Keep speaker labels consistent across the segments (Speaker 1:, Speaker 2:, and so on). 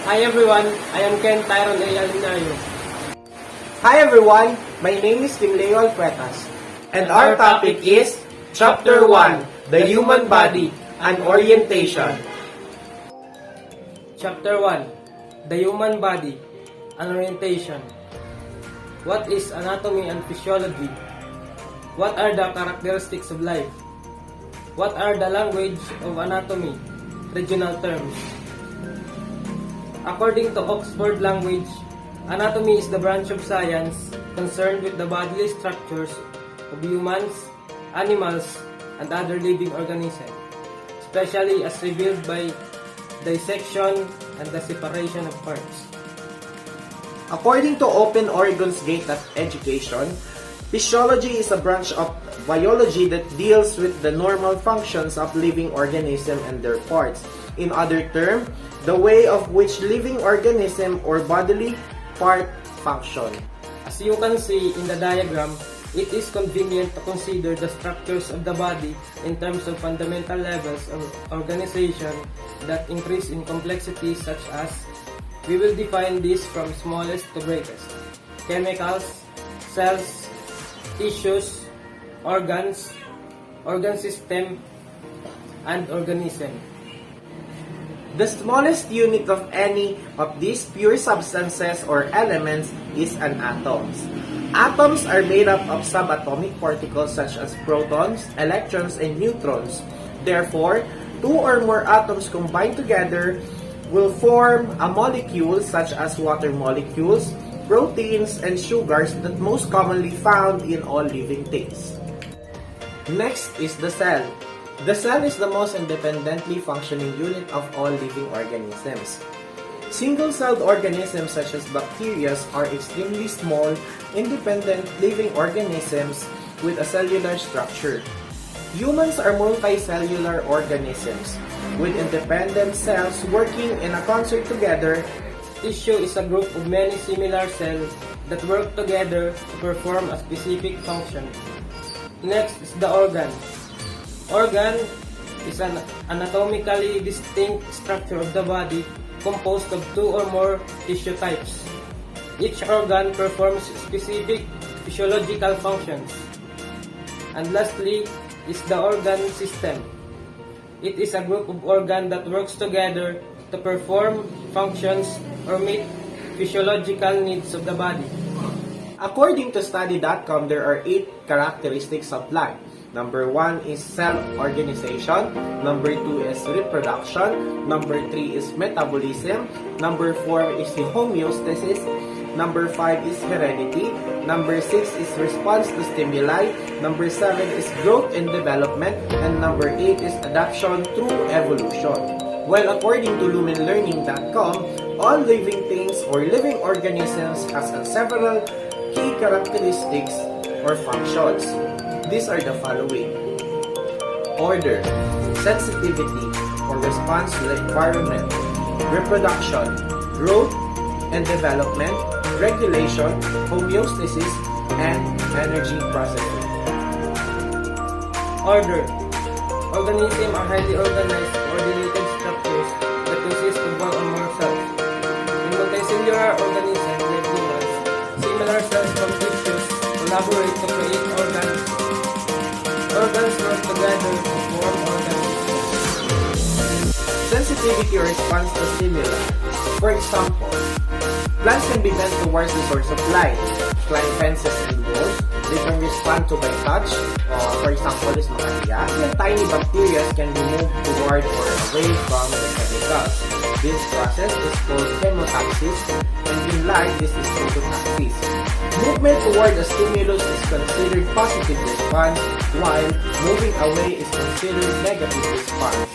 Speaker 1: Hi everyone, I am Ken Tyron A. Alinario.
Speaker 2: Hi everyone, my name is Kim Leo Alpuetas, and our topic is Chapter 1, The Human Body, an Orientation.
Speaker 1: Chapter 1, The Human Body, an Orientation. What is anatomy and physiology? What are the characteristics of life? What are the language of anatomy? Regional terms. According to Oxford Language, anatomy is the branch of science concerned with the bodily structures of humans, animals, and other living organisms, especially as revealed by dissection and the separation of parts.
Speaker 2: According to Open Oregon's Gate at Education, physiology is a branch of biology that deals with the normal functions of living organisms and their parts. In other terms, the way of which living organism or bodily part function.
Speaker 1: As you can see in the diagram, it is convenient to consider the structures of the body in terms of fundamental levels of organization that increase in complexity, such as we will define this from smallest to greatest: chemicals, cells, tissues, organs, organ system, and organism.
Speaker 2: The smallest unit of any of these pure substances or elements is an atom. Atoms are made up of subatomic particles such as protons, electrons, and neutrons. Therefore, two or more atoms combined together will form a molecule such as water molecules, proteins, and sugars that most commonly found in all living things. Next is the cell. The cell is the most independently functioning unit of all living organisms. Single-celled organisms such as bacteria are extremely small, independent living organisms with a cellular structure. Humans are multicellular organisms with independent cells working in a concert together.
Speaker 1: Tissue is a group of many similar cells that work together to perform a specific function. Next is the organ. Organ is an anatomically distinct structure of the body composed of two or more tissue types. Each organ performs specific physiological functions. And lastly is the organ system. It is a group of organs that works together to perform functions or meet physiological needs of the body.
Speaker 2: According to Study.com, there are 8 characteristics of life. Number 1 is cell organization. Number 2 is reproduction. Number 3 is metabolism. Number 4 is the homeostasis. Number 5 is heredity. Number 6 is response to stimuli. Number 7 is growth and development. And number 8 is adaptation through evolution. Well, according to lumenlearning.com, all living things or living organisms has several key characteristics or functions. These are the following: order, sensitivity or response to the environment, reproduction, growth and development, regulation, homeostasis, and energy processing.
Speaker 1: Order. Organisms are highly organized, coordinated structures that consist of one or more cells. In multicellular organisms like humans, similar cells from tissues collaborate to create organs. Organs work together to form organs.
Speaker 2: Sensitivity or response to stimuli. For example, plants can be bent towards the source of light, climb fences and walls. They can respond to by touch, for example, is makahiya. And tiny bacteria can be moved toward or away from the chemicals. This process is called chemotaxis, and in light, this is phototaxis. Movement toward a stimulus is considered positive response, while moving away is considered negative response.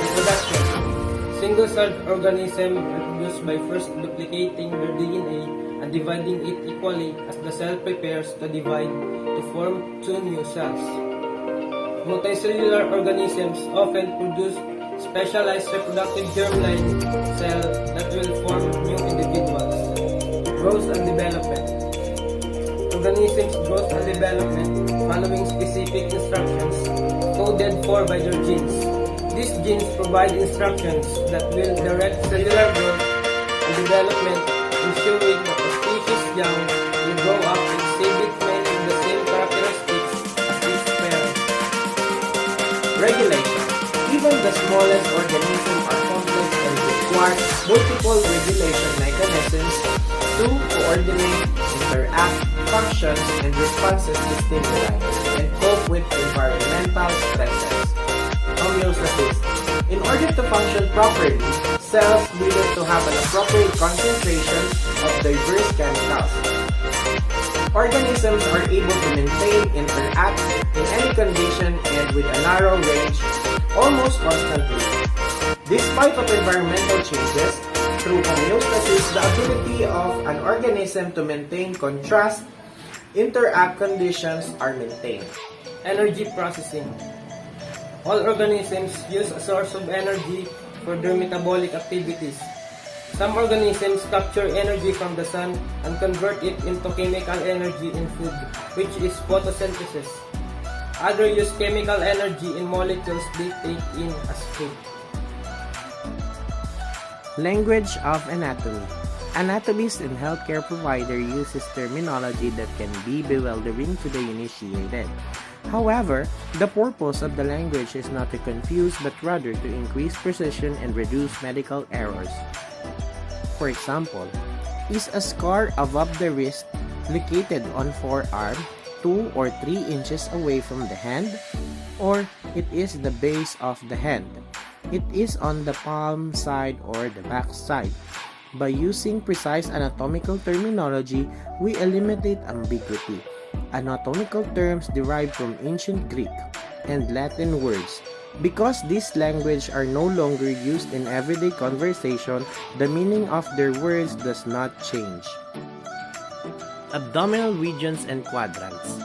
Speaker 1: Reproduction. Single-celled organisms reproduce by first duplicating their DNA and dividing it equally as the cell prepares to divide to form two new cells. Multicellular organisms often produce specialized reproductive germline cells that will form new individuals. Growth and development. Organisms' growth and development following specific instructions coded for by their genes. These genes provide instructions that will direct cellular growth and development, ensuring that the species young will grow up to exhibit many of the same characteristics as its parents.
Speaker 2: Regulation. Even the smallest organisms are complex and require multiple regulation mechanisms to coordinate, interact, functions, and responses to stimuli, and cope with environmental stresses. Homeostasis. In order to function properly, cells needed to have an appropriate concentration of diverse chemicals. Organisms are able to maintain, interact in any condition and with a narrow range almost constantly. Despite of environmental changes, through homeostasis, the ability of an organism to maintain contrast, interact conditions are maintained.
Speaker 1: Energy processing. All organisms use a source of energy for their metabolic activities. Some organisms capture energy from the sun and convert it into chemical energy in food, which is photosynthesis. Others use chemical energy in molecules they take in as food.
Speaker 3: Language of anatomy. Anatomist and healthcare provider uses terminology that can be bewildering to the initiated. However, the purpose of the language is not to confuse but rather to increase precision and reduce medical errors. For example, is a scar above the wrist located on forearm 2 or 3 inches away from the hand, or it is the base of the hand? It is on the palm side or the back side. By using precise anatomical terminology, we eliminate ambiguity. Anatomical terms derive from ancient Greek and Latin words. Because these languages are no longer used in everyday conversation, the meaning of their words does not change. Abdominal regions and quadrants.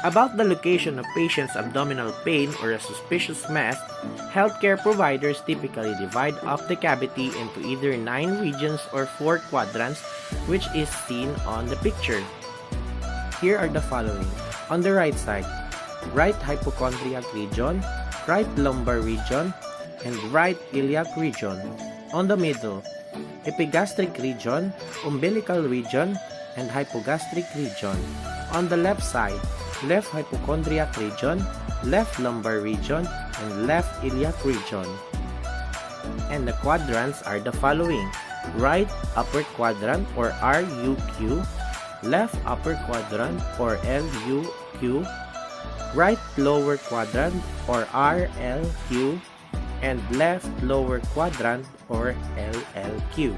Speaker 3: About the location of patient's abdominal pain or a suspicious mass, healthcare providers typically divide up the cavity into either 9 regions or 4 quadrants, which is seen on the picture. Here are the following. On the right side, right hypochondriac region, right lumbar region, and right iliac region. On the middle, epigastric region, umbilical region, and hypogastric region. On the left side, left hypochondriac region, left lumbar region, and left iliac region. And the quadrants are the following. Right upper quadrant or RUQ, left upper quadrant or LUQ, right lower quadrant or RLQ, and left lower quadrant or LLQ.